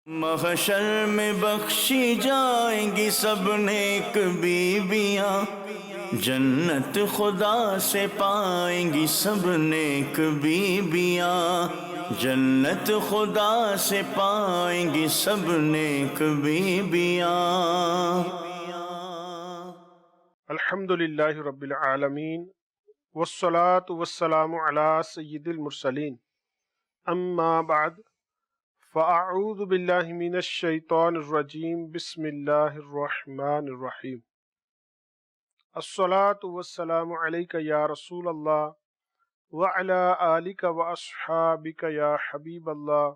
محشر میں بخشی جائیں گی سب نیک بیویاں، جنت خدا سے پائیں گی سب نیک بیویاں، جنت خدا سے پائیں گی سب نیک بیویاں۔ الحمد للہ رب العالمین والصلاة والسلام علی سید المرسلین، اما بعد فاعوذ باللہ من الشیطان الرجیم، بسم اللہ الرحمن الرحیم۔ الصلاة والسلام علیک یا رسول اللہ وعلی آلک واصحابک یا حبیب اللہ،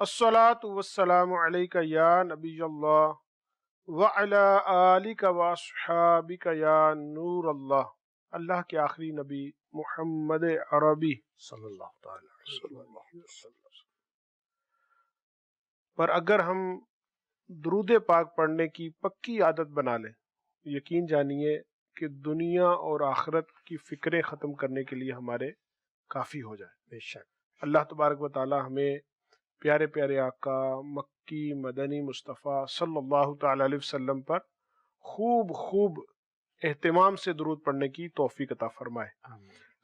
الصلاة والسلام علیک یا نبی اللہ وعلی آلک واصحابک یا نور اللہ۔ اللہ کے آخری نبی محمد عربی صلی اللہ تعالی علیہ وسلم پر اگر ہم درود پاک پڑھنے کی پکی عادت بنا لیں، یقین جانیے کہ دنیا اور آخرت کی فکریں ختم کرنے کے لیے ہمارے کافی ہو جائے۔ بے شک اللہ تبارک و تعالی ہمیں پیارے پیارے آقا مکی مدنی مصطفیٰ صلی اللہ تعالی علیہ وسلم پر خوب اہتمام سے درود پڑھنے کی توفیق عطا فرمائے۔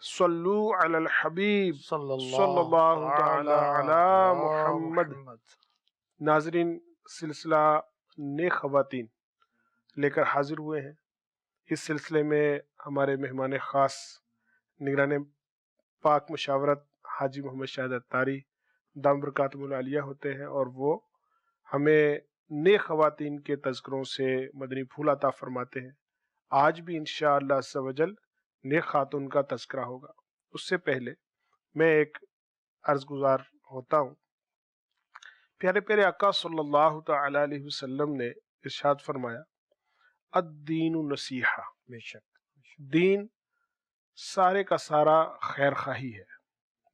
صلو علی الحبیب صلی اللہ تعالی علی محمد۔ ناظرین، سلسلہ نیک خواتین لے کر حاضر ہوئے ہیں۔ اس سلسلے میں ہمارے مہمان خاص نگران پاک مشاورت حاجی محمد شاہد اتاری دام برکاتہم العالیہ ہوتے ہیں، اور وہ ہمیں نیک خواتین کے تذکروں سے مدنی پھول عطا فرماتے ہیں۔ آج بھی انشاءاللہ عز و جل نیک خاتون کا تذکرہ ہوگا۔ اس سے پہلے میں ایک عرض گزار ہوتا ہوں۔ پیارے پیارے آقا صلی اللہ تعالی علیہ وسلم نے ارشاد فرمایا، الدین نصیحہ، بے شک دین سارے کا سارا خیر خواہی ہے۔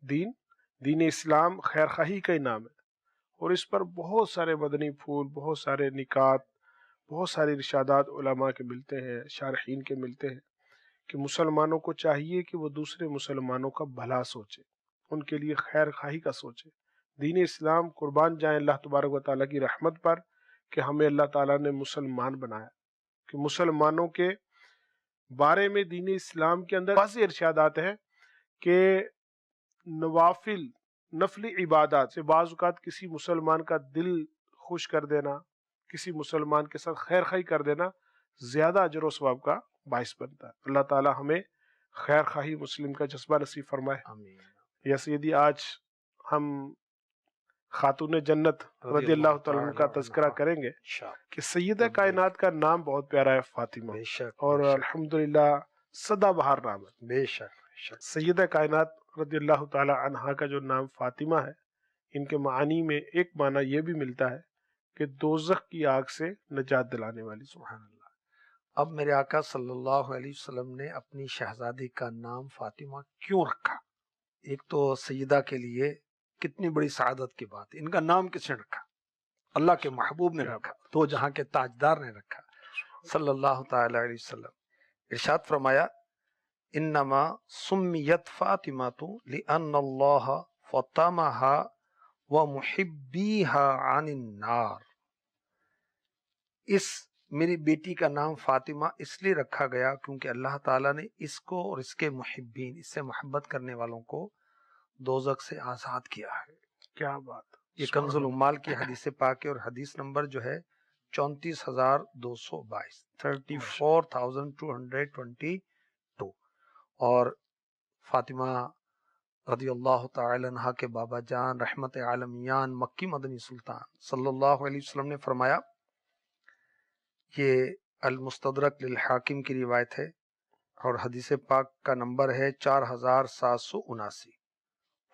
دین اسلام خیر خواہی کا ہی نام ہے، اور اس پر بہت سارے مدنی پھول، بہت سارے نکات، بہت سارے ارشادات علماء کے ملتے ہیں، شارحین کے ملتے ہیں کہ مسلمانوں کو چاہیے کہ وہ دوسرے مسلمانوں کا بھلا سوچے، ان کے لیے خیر خواہی کا سوچے۔ دین اسلام قربان جائیں اللہ تبارک و تعالیٰ کی رحمت پر کہ ہمیں اللہ تعالیٰ نے مسلمان بنایا، کہ مسلمانوں کے بارے میں دین اسلام کے اندر ایسے ارشادات ہیں کہ نفلی عبادات سے بعض اوقات کسی مسلمان کا دل خوش کر دینا، کسی مسلمان کے ساتھ خیر خواہی کر دینا زیادہ اجر و ثواب کا باعث بنتا ہے۔ اللہ تعالیٰ ہمیں خیر خواہی مسلم کا جذبہ نصیب فرمائے۔ آمین۔ یا سیدی، آج ہم خاتون جنت رضی اللہ تعالیٰ عنہ کا تذکرہ کریں گے کہ سیدہ کائنات کا نام بہت پیارا ہے، فاطمہ، اور الحمدللہ سدا بہار نام ہے۔ بے شک سیدہ کائنات رضی اللہ تعالیٰ عنہ کا جو نام فاطمہ ہے، ان کے معانی میں ایک معنی یہ بھی ملتا ہے کہ دوزخ کی آگ سے نجات دلانے والی۔ سبحان اللہ۔ اب میرے آقا صلی اللہ علیہ وسلم نے اپنی شہزادی کا نام فاطمہ کیوں رکھا؟ ایک تو سیدہ کے لیے کتنی بڑی سعادت کی بات ہے، ان کا نام کس نے رکھا؟ اللہ کے محبوب نے رکھا، تو جہاں کے تاجدار نے رکھا صلی اللہ تعالی علیہ وسلم۔ ارشاد فرمایا، انما سمیت فاطمۃ لأن اللہ فطمها ومحبیها عن النار۔ اس میری بیٹی کا نام فاطمہ اس لیے رکھا گیا کیونکہ اللہ تعالیٰ نے اس کو اور اس کے محبین، اس سے محبت کرنے والوں کو دوزخ سے آزاد کیا ہے۔ کیا بات! یہ کنز العمال کی حدیث پاک ہے، اور حدیث نمبر جو ہے 34,222، 34,222۔ اور فاطمہ رضی اللہ تعالی عنہ کے بابا جان رحمت عالمیان مکی مدنی سلطان صلی اللہ علیہ وسلم نے فرمایا، یہ المستدرک للحاکم کی روایت ہے، اور حدیث پاک کا نمبر ہے 4779،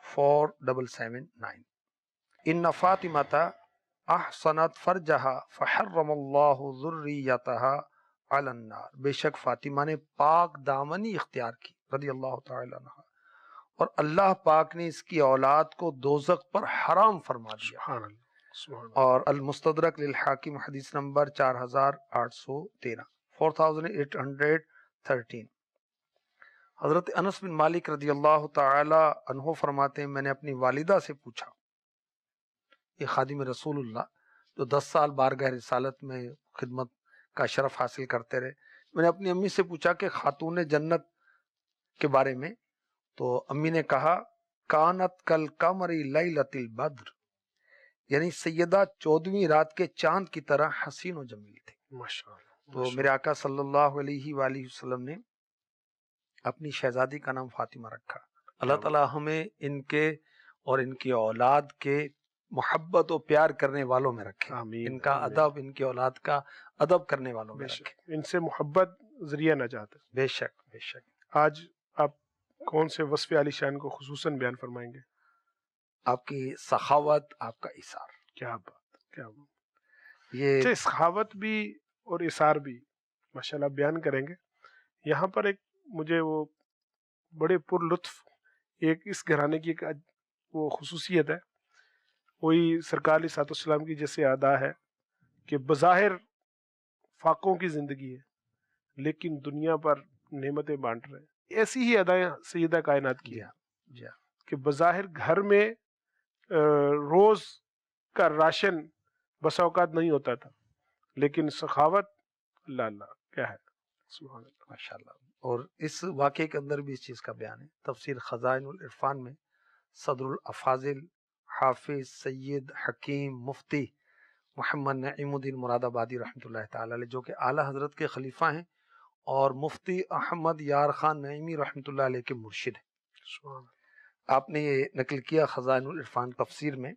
4779۔ ان فاطمۃ احصنت فرجہا فحرم اللہ ذریتہا علی النار۔ بے شک فاطمہ نے پاک دامنی اختیار کی رضی اللہ تعالی عنہ، اور اللہ پاک نے اس کی اولاد کو دوزخ پر حرام فرما دیا۔ سبحان اللہ۔ اور المستدرک للحاکم حدیث نمبر 4813، 4813۔ حضرت انس بن مالک رضی اللہ تعالی عنہ فرماتے ہیں، میں نے اپنی والدہ سے پوچھا یہ خادم رسول اللہ جو 10 سال بارگاہ رسالت میں خدمت کا شرف حاصل کرتے رہے. میں نے اپنی امی سے پوچھا کہ خاتون جنت کے بارے میں، تو امی نے کہا کانت کل قمر لیلۃ البدر، یعنی سیدہ 14ویں رات کے چاند کی طرح حسین و جمیل تھے. ماشاءاللہ. تو میرے آقا صلی اللہ علیہ وآلہ وسلم نے اپنی شہزادی کا نام فاطمہ رکھا. اللہ تعالی ہمیں ان کے اور ان کی اولاد کے محبت و پیار کرنے والوں میں رکھے، آمین. ان کا آمین. ادب، ان کی اولاد کا ادب کرنے والوں میں بے شک رکھے. ان سے محبت ذریعہ نجات ہے. بے شک بے شک. آج آپ کون سے وصف علی شان کو خصوصاً بیان فرمائیں گے؟ آپ کی سخاوت، آپ کا اثار. کیا بات، کیا بات. یہ اچھا، سخاوت بھی اور اثار بھی ماشاءاللہ بیان کریں گے. یہاں پر ایک مجھے وہ بڑے پر لطف ایک اس گھرانے کی ایک وہ خصوصیت ہے، وہی سرکار علیہ الصلوۃ والسلام کی جیسے ادا ہے کہ بظاہر فاقوں کی زندگی ہے لیکن دنیا پر نعمتیں بانٹ رہے ہیں. ایسی ہی ادائیں سیدہ کائنات کی ہیں جی کہ بظاہر گھر میں روز کا راشن بسا اوقات نہیں ہوتا تھا لیکن سخاوت اللہ اللہ کیا ہے. سبحان اللہ. ماشاءاللہ. اور اس واقعے کے اندر بھی اس چیز کا بیان ہے. تفسیر خزائن العرفان میں صدر الافاضل حافظ سید حکیم مفتی محمد نعیم الدین مراد آبادی رحمۃ اللہ تعالی علیہ، جو کہ اعلیٰ حضرت کے خلیفہ ہیں اور مفتی احمد یار خان نعیمی رحمۃ اللہ علیہ کے مرشد ہیں، سبحان اللہ. آپ نے یہ نقل کیا خزائن العرفان تفسیر میں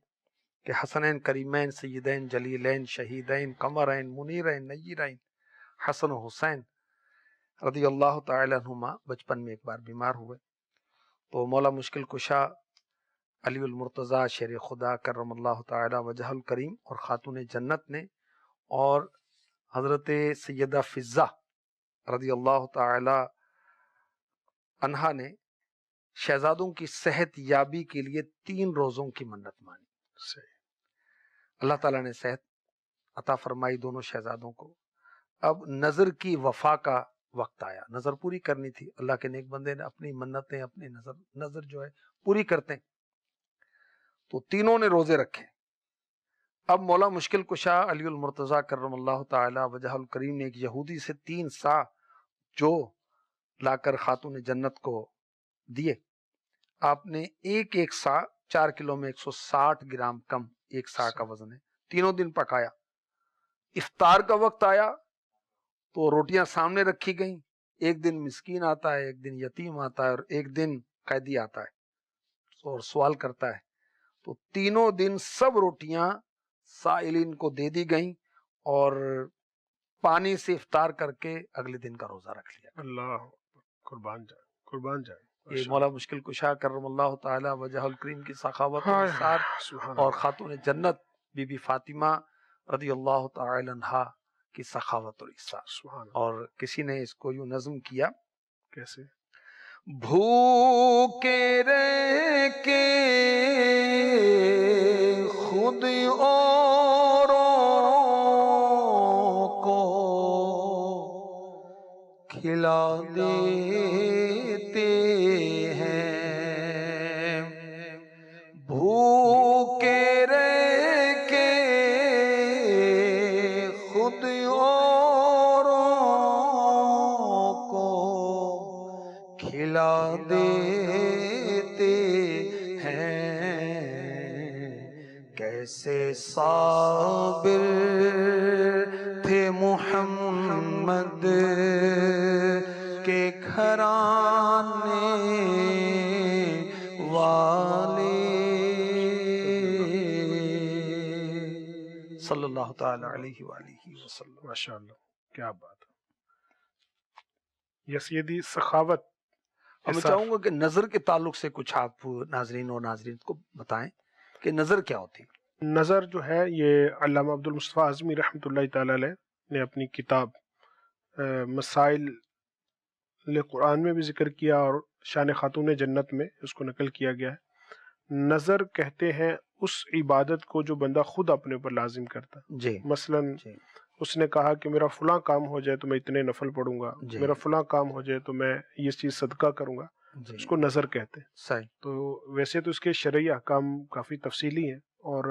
کہ حسنین کریمین سیدین جلیلین شہیدین قمرین منیرین نیرین حسن و حسین رضی اللہ تعالی عنہما بچپن میں ایک بار بیمار ہوئے تو مولا مشکل کشا علی المرتضیٰ شیر خدا کرم اللہ تعالی وجہ الکریم اور خاتون جنت نے اور حضرت سیدہ فضہ رضی اللہ تعالی عنہا نے شہزادوں کی صحت یابی کے لیے 3 روزوں کی منت مانی. اللہ تعالیٰ نے صحت عطا فرمائی دونوں شہزادوں کو. اب نظر کی وفا کا وقت آیا، نظر پوری کرنی تھی. اللہ کے نیک بندے نے اپنی منتیں، اپنی نظر جو ہے پوری کرتے ہیں، تو تینوں نے روزے رکھے. اب مولا مشکل کشا علی المرتضیٰ کرم اللہ تعالی وجہ الکریم نے ایک یہودی سے 3 سا جو لا کر خاتون جنت کو دیے. آپ نے ایک سا 4 کلو میں 160 گرام کم، 1 سا کا وزن ہے، تینوں دن پکایا. افطار کا وقت آیا تو روٹیاں سامنے رکھی گئیں. ایک دن مسکین آتا ہے، ایک دن یتیم آتا ہے اور ایک دن قیدی آتا ہے اور سوال کرتا ہے. تو تینوں دن سب روٹیاں سائلین کو دے دی گئیں اور پانی سے افطار کر کے اگلے دن کا روزہ رکھ لیا. اللہ قربان جائے، قربان جائے. یہ مولا مشکل کشا کرم اللہ تعالی وجہ الکریم کی سخاوت اور اثار اور خاتون جنت بی بی فاطمہ رضی اللہ تعالی عنہا کی سخاوت اور اثار. اور کسی نے اس کو یوں نظم کیا، کیسے؟ بھوکے رہ کے خود اوروں کو کھلا دیتے ہیں، بھوکے رہ کے خود اوروں کو کھلا دیتے ہیں. کیسے صابر تھے محمد کے گھرانے والے صلی اللہ تعالی علیہ وآلہ وسلم. ماشاءاللہ کیا بات ہے. یہ سیدھی سخاوت. میں چاہوں گا کہ نظر کے تعلق سے کچھ آپ ناظرین اور ناظرین کو بتائیں کہ نظر کیا ہوتی ہے. نظر جو ہے یہ علامہ عبد المصطفیٰ اعظمی رحمۃ اللہ تعالی علیہ نے اپنی کتاب مسائل قرآن میں بھی ذکر کیا اور شان خاتون جنت میں اس کو نقل کیا گیا ہے. نظر کہتے ہیں اس عبادت کو جو بندہ خود اپنے پر لازم کرتا. جی. مثلا اس نے کہا کہ میرا فلاں کام ہو جائے تو میں اتنے نفل پڑھوں گا، میرا فلاں کام ہو جائے تو میں یہ چیز صدقہ کروں گا. اس کو نظر کہتے ہیں. صحیح. تو ویسے تو اس کے شرعی احکام کافی تفصیلی ہیں، اور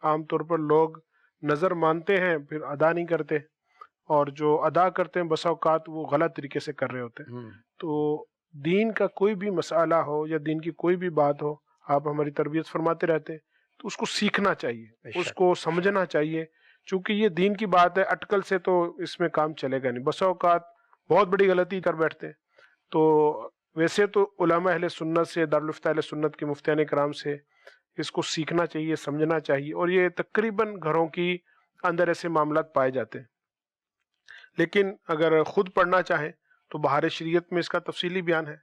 عام طور پر لوگ نظر مانتے ہیں پھر ادا نہیں کرتے، اور جو ادا کرتے ہیں بسا اوقات وہ غلط طریقے سے کر رہے ہوتے ہیں۔ تو دین کا کوئی بھی مسئلہ ہو یا دین کی کوئی بھی بات ہو، آپ ہماری تربیت فرماتے رہتے ہیں، تو اس کو سیکھنا چاہیے، اس کو سمجھنا چاہیے، چونکہ یہ دین کی بات ہے، اٹکل سے تو اس میں کام چلے گا نہیں، بسا اوقات بہت بڑی غلطی کر بیٹھتے ہیں۔ تو ویسے تو علماء اہل سنت سے، دارالفتہ اہل سنت کے مفتیان کرام سے اس کو سیکھنا چاہیے، سمجھنا چاہیے، اور یہ تقریباً گھروں کی اندر ایسے معاملات پائے جاتے ہیں۔ لیکن اگر خود پڑھنا چاہیں تو بہار شریعت میں اس کا تفصیلی بیان ہے،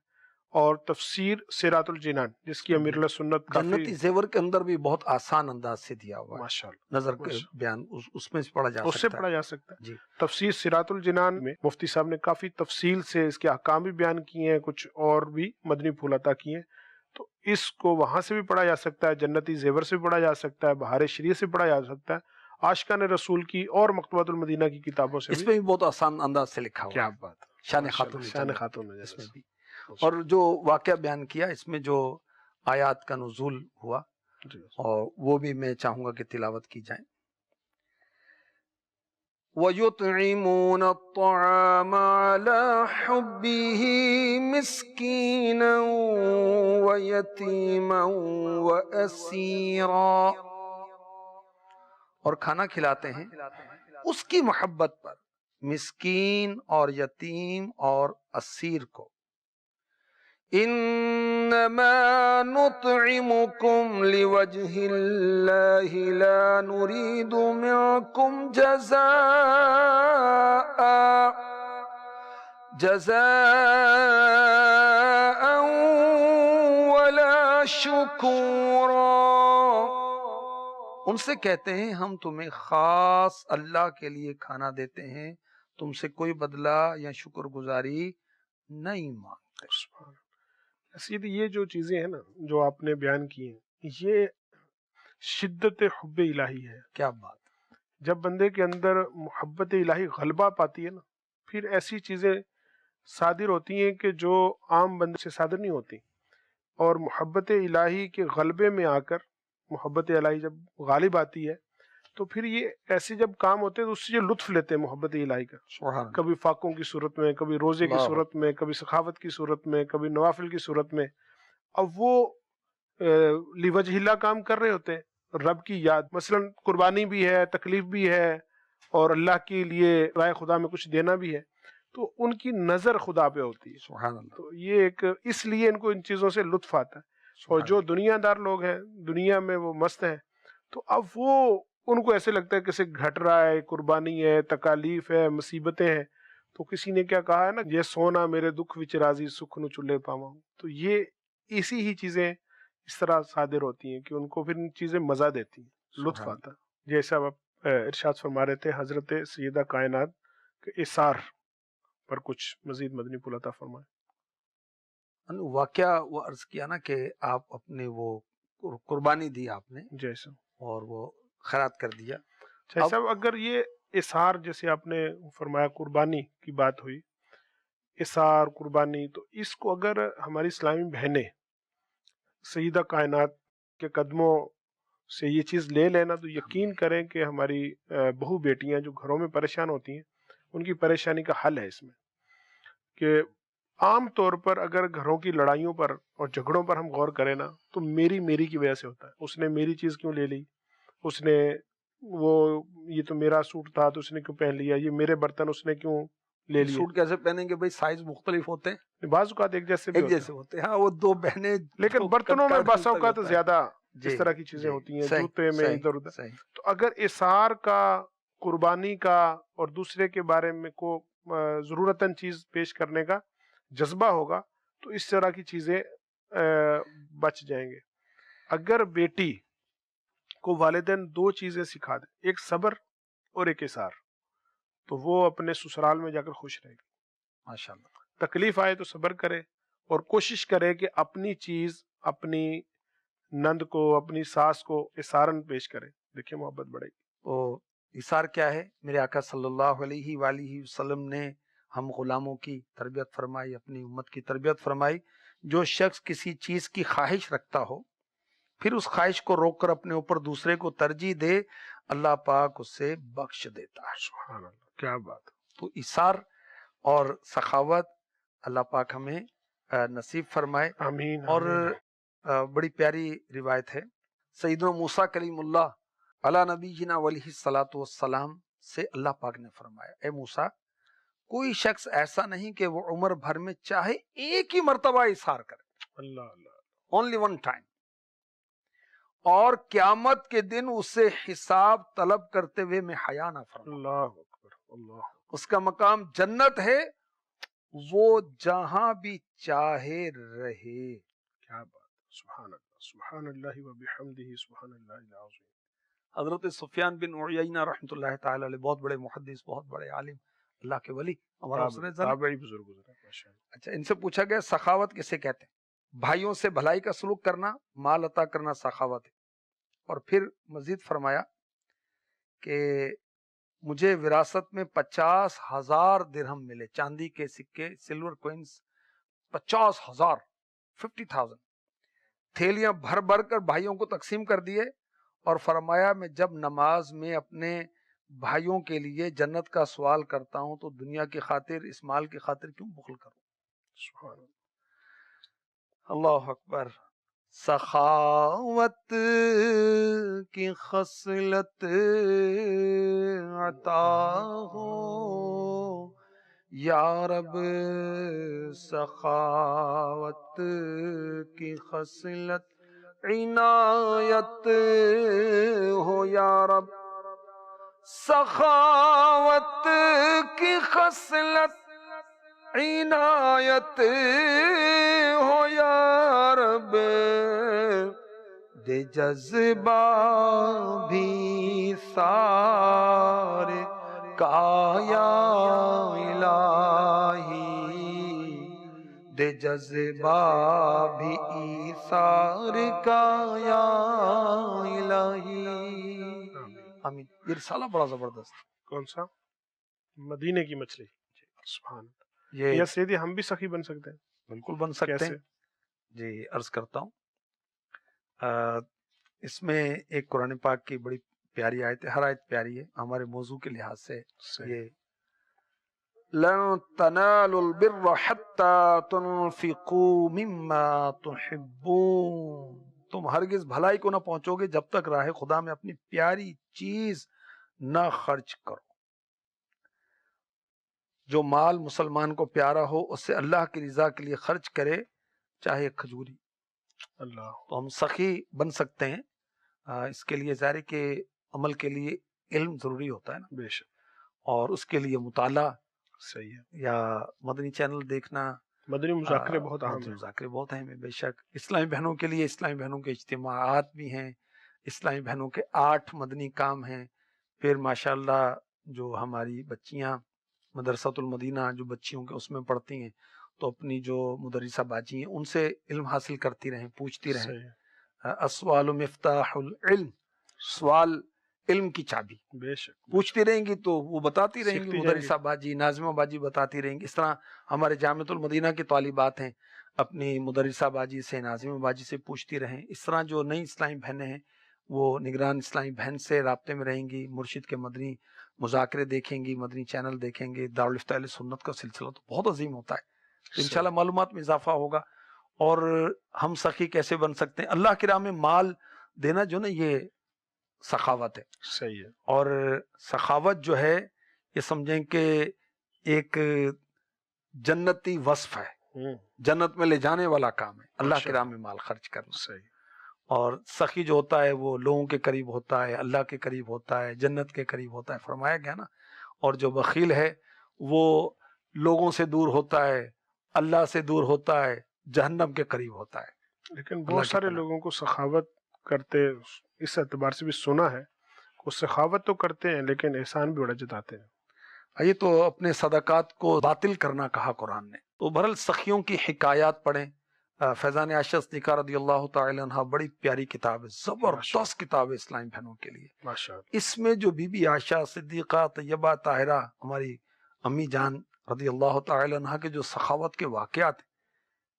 اور تفسیر سراۃ الجنان جس کی امیر سنت کافی جنتی زیور کے اندر بھی بہت آسان انداز سے دیا ہوا ہے، ماشاءاللہ نظر کے بیان اس میں سے پڑھا جا اس سے سکتا پڑھا ہے۔ جا سکتا ہے۔ جی تفسیر سراۃ الجنان میں مفتی صاحب نے کافی تفصیل سے اس کے احکام بھی بیان کیے ہیں، کچھ اور بھی مدنی پھول عطا کیے ہیں، تو اس کو وہاں سے بھی پڑھا جا سکتا ہے، جنتی زیور سے بھی پڑھا جا سکتا ہے، بہار شریعت سے پڑھا جا سکتا ہے، عاشقان رسول کی اور مکتبۃ المدینہ کی کتابوں سے اس بھی۔ میں بھی بہت آسان انداز سے لکھا ہوا کیا ہے، بات ہے، شان ماشاءاللہ، خاتون شان جنت خاتون اس میں بھی۔ جی اور جو واقعہ بیان کیا اس میں جو آیات کا نزول ہوا، اور وہ بھی میں چاہوں گا کہ تلاوت کی جائیں۔ وَيُطْعِمُونَ الطَّعَامَ عَلَى حُبِّهِ مِسْكِينًا وَيَتِيمًا وَأَسِيرًا، اور کھانا کھلاتے ہیں اس کی محبت پر، مسکین اور یتیم اور اسیر کو۔ انما نطعمکم لوجہ اللہ لا نرید منکم جزاء ولا شکورا۔ ان سے کہتے ہیں ہم تمہیں خاص اللہ کے لیے کھانا دیتے ہیں، تم سے کوئی بدلہ یا شکر گزاری نہیں مانگتے۔ سیدھی یہ جو چیزیں ہیں نا جو آپ نے بیان کی ہیں، یہ شدت حب الہی ہے۔ کیا بات! جب بندے کے اندر محبت الہی غلبہ پاتی ہے نا، پھر ایسی چیزیں صادر ہوتی ہیں کہ جو عام بندے سے صادر نہیں ہوتی، اور محبت الہی کے غلبے میں آ کر، محبت الہی جب غالب آتی ہے تو پھر یہ ایسے جب کام ہوتے ہیں تو اس سے یہ لطف لیتے ہیں محبت الہی کا، سبحان اللہ۔ کبھی فاقوں کی صورت میں، کبھی روزے کی اللہ صورت میں، کبھی سخاوت کی صورت میں، کبھی نوافل کی صورت میں۔ اب وہ لوجہ اللہ کام کر رہے ہوتے ہیں، رب کی یاد، مثلا قربانی بھی ہے، تکلیف بھی ہے، اور اللہ کے لیے رائے خدا میں کچھ دینا بھی ہے، تو ان کی نظر خدا پہ ہوتی ہے۔ سبحان اللہ۔ تو یہ ایک، اس لیے ان کو ان چیزوں سے لطف آتا ہے۔ اور جو دنیا دار لوگ ہیں، دنیا میں وہ مست ہیں، تو اب وہ ان کو ایسے لگتا ہے کسی گھٹ رہا ہے، قربانی ہے، تکالیف ہے، مصیبتیں ہیں، تو کسی نے کیا کہا ہے نا، یہ سونا میرے دکھ وچ راضی سکھ نو چلے پاواں۔ تو یہ اسی ہی چیزیں اس طرح صادر ہوتی ہیں کہ ان کو پھر ان چیزیں مزہ دیتی ہیں، لطف آتا ہے۔ جیسا آپ ارشاد فرما رہے تھے حضرت سیدہ کائنات کے اثار پر کچھ مزید مدنی پھول عطا فرمائے۔ واقعہ وہ عرض کیا نا کہ آپ اپنے وہ قربانی دی آپ نے، جیسا اور وہ خیرات کر دیا۔ جیسا اگر یہ اثار، جیسے آپ نے فرمایا قربانی کی بات ہوئی، اثار قربانی، تو اس کو اگر ہماری اسلامی بہنیں سیدہ کائنات کے قدموں سے یہ چیز لے لینا، تو یقین کریں کہ ہماری بہو بیٹیاں جو گھروں میں پریشان ہوتی ہیں، ان کی پریشانی کا حل ہے اس میں۔ کہ عام طور پر اگر گھروں کی لڑائیوں پر اور جھگڑوں پر ہم غور کریں نا، تو میری کی وجہ سے ہوتا ہے۔ اس نے میری چیز کیوں لے لی، اس نے وہ، یہ تو میرا سوٹ تھا تو اس نے کیوں پہن لیا، یہ میرے برتن اس نے کیوں لے لیے۔ سوٹ کیسے پہنیں گے بھائی، سائز مختلف ہوتے ہیں، بعض اوقات ایک جیسے بھی ایک جیسے ہوتے ہیں۔ ہاں، وہ دو بہنیں، لیکن برتنوں میں بعض اوقات زیادہ جی اس طرح کی چیزیں ہوتی ہیں، صحیح، جوتے میں صحیح، ادھر ادھر۔ صحیح۔ تو اگر اثار کا، قربانی کا، اور دوسرے کے بارے میں کو ضرورتاً چیز پیش کرنے کا جذبہ ہوگا تو اس طرح کی چیزیں بچ جائیں گے۔ اگر بیٹی کو والدین دو چیزیں سکھا دیں، ایک صبر اور ایک اثار، تو وہ اپنے سسرال میں جا کر خوش رہے گی۔ ماشاءاللہ۔ تکلیف آئے تو صبر کرے، اور کوشش کرے کہ اپنی چیز اپنی نند کو، اپنی ساس کو اثارن پیش کرے، دیکھیں محبت بڑھے گی۔ تو اثار کیا ہے؟ میرے آقا صلی اللہ علیہ وآلہ وسلم نے ہم غلاموں کی تربیت فرمائی، اپنی امت کی تربیت فرمائی۔ جو شخص کسی چیز کی خواہش رکھتا ہو پھر اس خواہش کو روک کر اپنے اوپر دوسرے کو ترجیح دے، اللہ پاک اسے بخش دیتا ہے۔ سبحان اللہ، کیا بات۔ تو ایثار اور سخاوت اللہ پاک ہمیں نصیب فرمائے۔ آمین۔ اور بڑی پیاری روایت ہے، سیدنا موسیٰ کلیم اللہ علی نبینا علیہ الصلاۃ والسلام سے اللہ پاک نے فرمایا، اے موسیٰ، کوئی شخص ایسا نہیں کہ وہ عمر بھر میں چاہے ایک ہی مرتبہ ایثار کرے، اللہ اللہ، اونلی ون ٹائم، اور قیامت کے دن اسے حساب طلب کرتے ہوئے میں حیا نہ فرماؤں۔ اللہ اکبر، اللہ، اس کا مقام جنت ہے، وہ جہاں بھی چاہے رہے۔ کیا بات، سبحان اللہ، سبحان اللہ و بحمدہ، سبحان اللہ العظیم۔ حضرت سفیان بن عیینہ رحمۃ اللہ تعالی علیہ، بہت بڑے محدث، بہت بڑے عالم، اللہ کے ولی، ہمارا حسن زن۔ تابعی بزرگ گزرا، ماشاءاللہ۔ اچھا، ان سے پوچھا گیا سخاوت کسے کہتے ہیں؟ بھائیوں سے بھلائی کا سلوک کرنا، مال عطا کرنا سخاوت ہے۔ اور پھر مزید فرمایا کہ مجھے وراثت میں 50,000 درہم ملے، چاندی کے سکے، سلور کوئنز 50,000، 50,000 تھیلیاں بھر بھر کر بھائیوں کو تقسیم کر دیے، اور فرمایا میں جب نماز میں اپنے بھائیوں کے لیے جنت کا سوال کرتا ہوں تو دنیا کی خاطر، اس مال کی خاطر کیوں بخل کروں؟ سبحان اللہ، اللہ اکبر۔ سخاوت کی خصلت عطا ہو یا رب، سخاوت کی خصلت عنایت ہو یا رب، سخاوت کی خصلت عنایت ہو یا رب، دے جذبہ بھی سارے کا یا الہی، دے جذبہ بھی ایثار کا یا الہی۔ آمین۔ یہ رسالہ بڑا زبردست ہے۔ کون سا؟ مدینے کی مچھلی، سبحان اللہ۔ یہ یا سیدھی ہم بھی سخی بن سکتے ہیں؟ بالکل بن سکتے کیسے؟ ہیں۔ جی عرض کرتا ہوں، اس میں ایک قرآن پاک کی بڑی پیاری آیت ہے، ہر آیت پیاری ہے، ہمارے موضوع کے لحاظ سے یہ لَن تَنَالُوا الْبِرَّ حَتَّى تُنْفِقُوا مِمَّا تُحِبُّونَ، تم ہرگز بھلائی کو نہ پہنچو گے جب تک راہ خدا میں اپنی پیاری چیز نہ خرچ کرو۔ جو مال مسلمان کو پیارا ہو اسے اللہ کی رضا کے لیے خرچ کرے، چاہے کھجوری۔ اللہ، تو ہم سخی بن سکتے ہیں، اس کے لیے ظاہر ہے کہ عمل کے لیے علم ضروری ہوتا ہے نا، بے شک، اور اس کے لیے مطالعہ صحیح ہے۔ یا مدنی چینل دیکھنا، مدنی مذاکرے بہت اہم مدنی ہیں۔ مذاکرے بہت اہم ہیں، بے شک۔ اسلامی بہنوں کے لیے اسلامی بہنوں کے اجتماعات بھی ہیں، اسلامی بہنوں کے 8 مدنی کام ہیں۔ پھر ماشاءاللہ جو ہماری بچیاں مدرسۃ المدینہ جو بچیوں کے اس میں پڑھتی ہیں، تو اپنی جو مدرسہ باجی ہیں ان سے علم حاصل کرتی رہیں، پوچھتی رہیں۔ صحیح، السؤال مفتاح العلم، سوال علم کی چابی، بے شک، پوچھتی رہیں گی تو وہ بتاتی رہیں گی، سیکھتی جائیں مدرسہ باجی، ناظمہ باجی بتاتی رہیں گی۔ اس طرح ہمارے جامعۃ المدینہ کی طالبات ہیں، اپنی مدرسہ باجی سے، ناظمہ باجی سے پوچھتی رہیں۔ اس طرح جو نئی اسلامی بہنیں ہیں وہ نگران اسلامی بہن سے رابطے میں رہیں گی، مرشد کے مدنی مذاکرے دیکھیں گی، مدنی چینل دیکھیں گے۔ دارالفتہ اہل سنت کا سلسلہ تو بہت عظیم ہوتا ہے، تو انشاءاللہ معلومات میں اضافہ ہوگا۔ اور ہم سخی کیسے بن سکتے ہیں؟ اللہ کی راہ میں مال دینا جو نا یہ سخاوت ہے، صحیح ہے۔ اور سخاوت جو ہے یہ سمجھیں کہ ایک جنتی وصف ہے، جنت میں لے جانے والا کام ہے اللہ کی راہ میں مال خرچ کرنا۔ صحیح، اور سخی جو ہوتا ہے وہ لوگوں کے قریب ہوتا ہے، اللہ کے قریب ہوتا ہے، جنت کے قریب ہوتا ہے، فرمایا گیا نا۔ اور جو بخیل ہے وہ لوگوں سے دور ہوتا ہے، اللہ سے دور ہوتا ہے، جہنم کے قریب ہوتا ہے۔ لیکن بہت سارے لوگوں کو سخاوت کرتے اس اعتبار سے بھی سنا ہے، وہ سخاوت تو کرتے ہیں لیکن احسان بھی بڑا جتاتے ہیں۔ یہ تو اپنے صدقات کو باطل کرنا کہا قرآن نے۔ تو بہرحال سخیوں کی حکایات پڑھیں۔ فیضان عائشہ صدیقہ رضی اللہ تعالی عنہ بڑی پیاری کتاب ہے، زبردست کتاب ہے اسلامی بہنوں کے لیے۔ ماشاءاللہ، اس میں جو بی بی عائشہ صدیقہ طیبہ طاہرہ ہماری امی جان رضی اللہ تعالی عنہ کے جو سخاوت کے واقعات ہیں،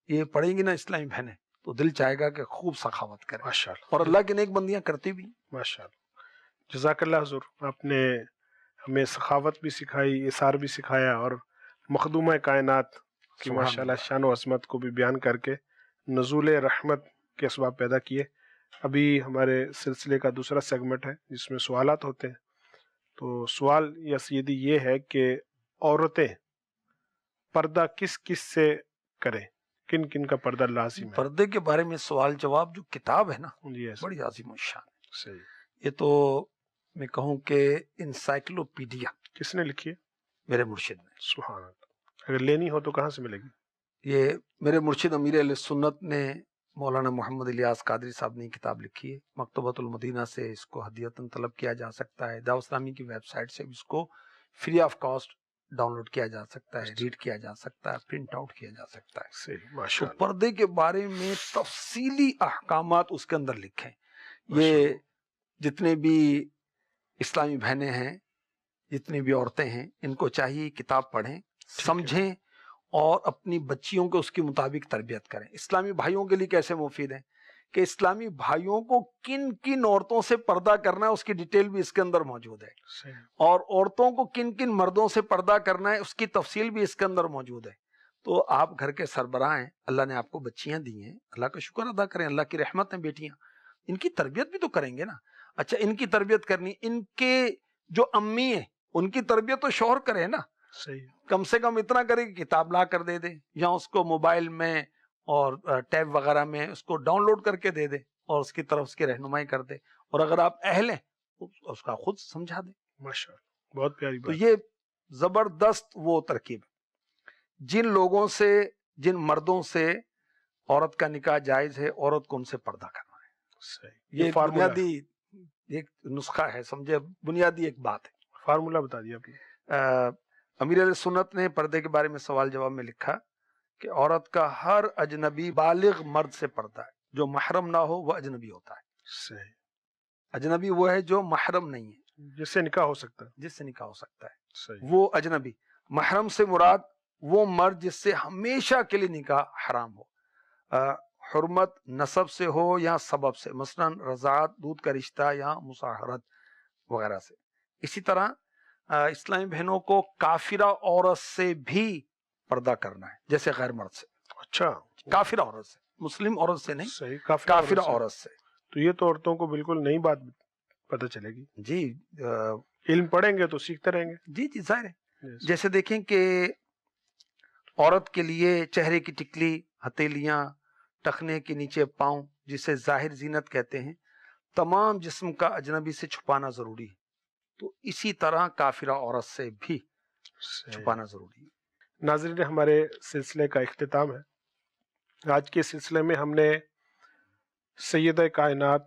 یہ پڑھیں گی نا اسلامی بہنیں تو دل چاہے گا کہ خوب سخاوت کرے، ماشاء اللہ اور اللہ کی نیک بندیاں کرتی بھی۔ ماشاء اللہ، جزاک اللہ حضور، آپ نے ہمیں سخاوت بھی سکھائی، اثار بھی سکھایا، اور مخدومہ کائنات کی سبحان ماشاء اللہ اللہ۔ شان و عظمت کو بھی بیان کر کے نزول رحمت کے اسباب پیدا کیے۔ ابھی ہمارے سلسلے کا دوسرا سیگمنٹ ہے جس میں سوالات ہوتے ہیں، تو سوال یا سیدھی یہ ہے کہ عورتیں پردہ کس کس سے کریں، کن کن کا پردہ لازم ہے؟ پردے کے بارے میں سوال جواب جو کتاب ہے نا، جی ایسا بڑی عظیم الشان ہے۔ صحیح، یہ تو میں کہوں کہ انسائکلوپیڈیا کس نے لکھی ہے؟ میرے مرشد نے۔ سبحان اللہ، اگر لینی ہو تو کہاں سے ملے گی؟ یہ میرے مرشد امیر اہل سنت نے مولانا محمد الیاس قادری صاحب نے یہ کتاب لکھی ہے۔ مکتبۃ المدینہ سے اس کو ہدیتاً طلب کیا جا سکتا ہے، دعوت اسلامی کی ویب سائٹ سے بھی اس کو free of cost download کیا جا سکتا ہے، ریڈ کیا جا سکتا ہے، پرنٹ آؤٹ کیا جا سکتا ہے۔ صحیح، تو ماشاء اللہ، پردے کے بارے میں تفصیلی احکامات اس کے اندر لکھے ہیں۔ ماشاء یہ اللہ۔ جتنے بھی اسلامی بہنیں ہیں، جتنی بھی عورتیں ہیں، ان کو چاہیے کتاب پڑھیں، سمجھیں، اور اپنی بچیوں کو اس کے مطابق تربیت کریں۔ اسلامی بھائیوں کے لیے کیسے مفید ہے کہ اسلامی بھائیوں کو کن کن عورتوں سے پردہ کرنا ہے، اس کی ڈیٹیل بھی اس کے اندر موجود ہے، صحیح، اور عورتوں کو کن کن مردوں سے پردہ کرنا ہے اس کی تفصیل بھی اس کے اندر موجود ہے۔ تو آپ گھر کے سربراہ ہیں، اللہ نے آپ کو بچیاں دی ہیں، اللہ کا شکر ادا کریں، اللہ کی رحمت ہیں بیٹیاں، ان کی تربیت بھی تو کریں گے نا۔ اچھا، ان کی تربیت کرنی، ان کے جو امی ہیں ان کی تربیت تو شوہر کرے نا، صحیح، کم سے کم اتنا کرے کہ کتاب لا کر دے دے، یا اس کو موبائل میں اور ٹیب وغیرہ میں اس کو ڈاؤن لوڈ کر کے دے دے، اور اس کی طرف اس کی رہنمائی کر دے، اور اگر آپ اہل ہیں اس کا خود سمجھا دیں۔ ماشاء اللہ، بہت پیاری تو بات۔ یہ زبردست وہ ترکیب ہے۔ جن لوگوں سے، جن مردوں سے عورت کا نکاح جائز ہے، عورت کو ان سے پردہ کرنا ہے۔ صحیح، یہ ایک فارمولا ہے، بنیادی ایک نسخہ ہے، سمجھے، بنیادی ایک بات ہے۔ فارمولا بتا دیا آپ نے۔ امیر علیہ سنت نے پردے کے بارے میں سوال جواب میں لکھا کہ عورت کا ہر اجنبی بالغ مرد سے پردہ ہے، جو محرم نہ ہو وہ اجنبی ہوتا ہے۔ صحیح، اجنبی وہ ہے جو محرم نہیں ہے، جس سے نکاح ہو سکتا ہے۔ جس سے نکاح ہو سکتا ہے، صحیح، وہ اجنبی۔ محرم سے مراد وہ مرد جس سے ہمیشہ کے لیے نکاح حرام ہو، حرمت نسب سے ہو یا سبب سے، مثلا رضاعت، دودھ کا رشتہ یا مصاہرت وغیرہ سے۔ اسی طرح اسلامی بہنوں کو کافرہ عورت سے بھی پردہ کرنا ہے، جیسے غیر مرد سے، اچھا، کافرہ عورت سے، مسلم عورت سے نہیں، صحیح، کافرہ عورت سے۔ تو یہ تو عورتوں کو بالکل نئی بات پتہ چلے گی، جی علم پڑھیں گے تو سیکھتے رہیں گے۔ جی جی ظاہر ہے۔ Yes. جیسے دیکھیں کہ عورت کے لیے چہرے کی ٹکلی، ہتھیلیاں، ٹخنے کے نیچے پاؤں، جسے ظاہر زینت کہتے ہیں، تمام جسم کا اجنبی سے چھپانا ضروری ہے۔ تو اسی طرح کافرہ عورت سے بھی صحیح۔ چھپانا ضروری ہے۔ ناظرین، ہمارے سلسلے کا اختتام ہے۔ آج کے سلسلے میں ہم نے سیدہ کائنات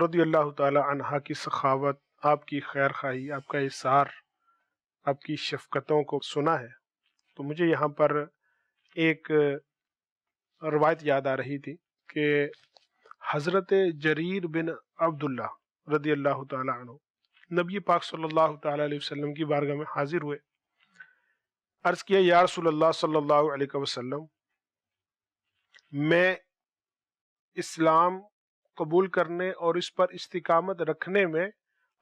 رضی اللہ تعالی عنہا کی سخاوت، آپ کی خیر خواہی، آپ کا اثار، آپ کی شفقتوں کو سنا ہے۔ تو مجھے یہاں پر ایک روایت یاد آ رہی تھی کہ حضرت جریر بن عبداللہ رضی اللہ تعالی عنہ نبی پاک صلی اللہ تعالی علیہ وسلم کی بارگاہ میں حاضر ہوئے، عرض کیا، یا رسول اللہ صلی اللہ علیہ وسلم، میں اسلام قبول کرنے اور اس پر استقامت رکھنے میں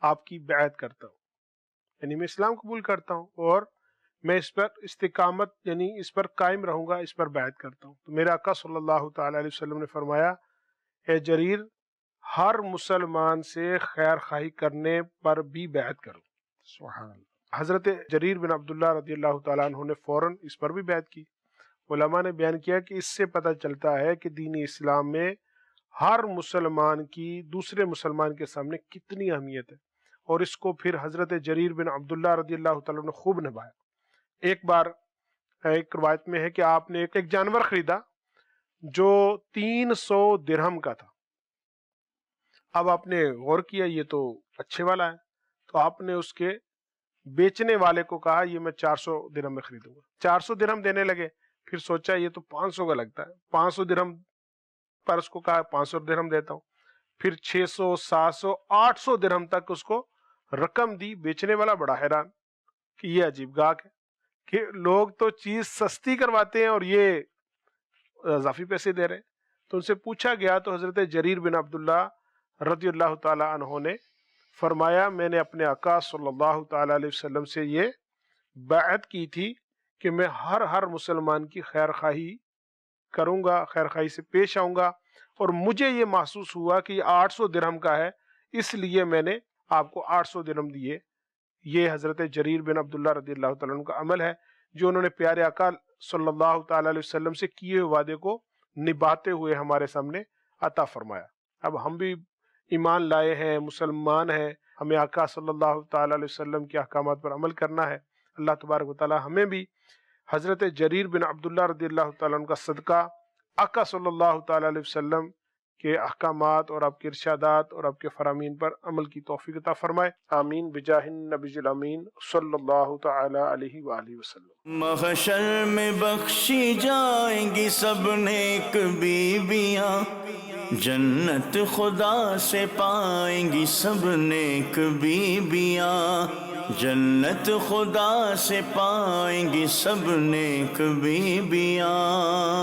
آپ کی بیعت کرتا ہوں، یعنی میں اسلام قبول کرتا ہوں اور میں اس پر استقامت، یعنی اس پر قائم رہوں گا، اس پر بیعت کرتا ہوں۔ تو میرے آقا صلی اللہ تعالی علیہ وسلم نے فرمایا، اے جریر، ہر مسلمان سے خیر خواہی کرنے پر بھی بیعت کرو۔ سبحان اللہ۔ حضرت جریر بن عبداللہ رضی اللہ تعالیٰ عنہ نے فوراً اس پر بھی بیعت کی۔ علماء نے بیان کیا کہ اس سے پتہ چلتا ہے کہ دین اسلام میں ہر مسلمان کی دوسرے مسلمان کے سامنے کتنی اہمیت ہے، اور اس کو پھر حضرت جریر بن عبداللہ رضی اللہ تعالیٰ نے خوب نبھایا۔ ایک بار ایک روایت میں ہے کہ آپ نے ایک جانور خریدا جو 300 درہم کا تھا۔ اب آپ نے غور کیا یہ تو اچھے والا ہے، تو آپ نے اس کے بیچنے والے کو کہا یہ میں 400 درہم میں خریدوں گا۔ 400 درہم دینے لگے، پھر سوچا یہ تو 500 کا لگتا ہے، 500 درہم پر اس کو کہا 500 درہم دیتا ہوں، پھر 600 700 800 درہم تک اس کو رقم دی۔ بیچنے والا بڑا حیران کہ یہ عجیب گاہک ہے کہ لوگ تو چیز سستی کرواتے ہیں اور یہ اضافی پیسے دے رہے ہیں۔ تو ان سے پوچھا گیا تو حضرت جریر بن عبداللہ رضی اللہ تعالی عنہ نے فرمایا میں نے اپنے آقا صلی اللہ تعالی علیہ وسلم سے یہ بیعت کی تھی کہ میں ہر مسلمان کی خیر خواہی کروں گا، خیر خواہی سے پیش آؤں گا، اور مجھے یہ محسوس ہوا کہ یہ 800 درہم کا ہے، اس لیے میں نے آپ کو 800 درہم دیے۔ یہ حضرت جریر بن عبداللہ رضی اللہ تعالیٰ عنہ کا عمل ہے جو انہوں نے پیارے آقا صلی اللہ تعالی علیہ وسلم سے کیے ہوئے وعدے کو نبھاتے ہوئے ہمارے سامنے عطا فرمایا۔ اب ہم بھی ایمان لائے ہیں، مسلمان ہیں، ہمیں آقا صلی اللہ تعالی علیہ وسلم کے احکامات پر عمل کرنا ہے۔ اللہ تبارک و تعالی ہمیں بھی حضرت جریر بن عبداللہ رضی اللہ تعالیٰ عنہ کا صدقہ آقا صلی اللہ تعالی علیہ وسلم کے احکامات اور آپ کے ارشادات اور آپ کے فرامین پر عمل کی توفیق عطا فرمائے، آمین بجاہ النبی الامین صلی اللہ تعالی علیہ وآلہ وسلم۔ محشر میں بخشی جائیں گی سب نیک بیویاں، جنت خدا سے پائیں گی سب نیک بیویاں، جنت خدا سے پائیں گی سب نیک بیویاں۔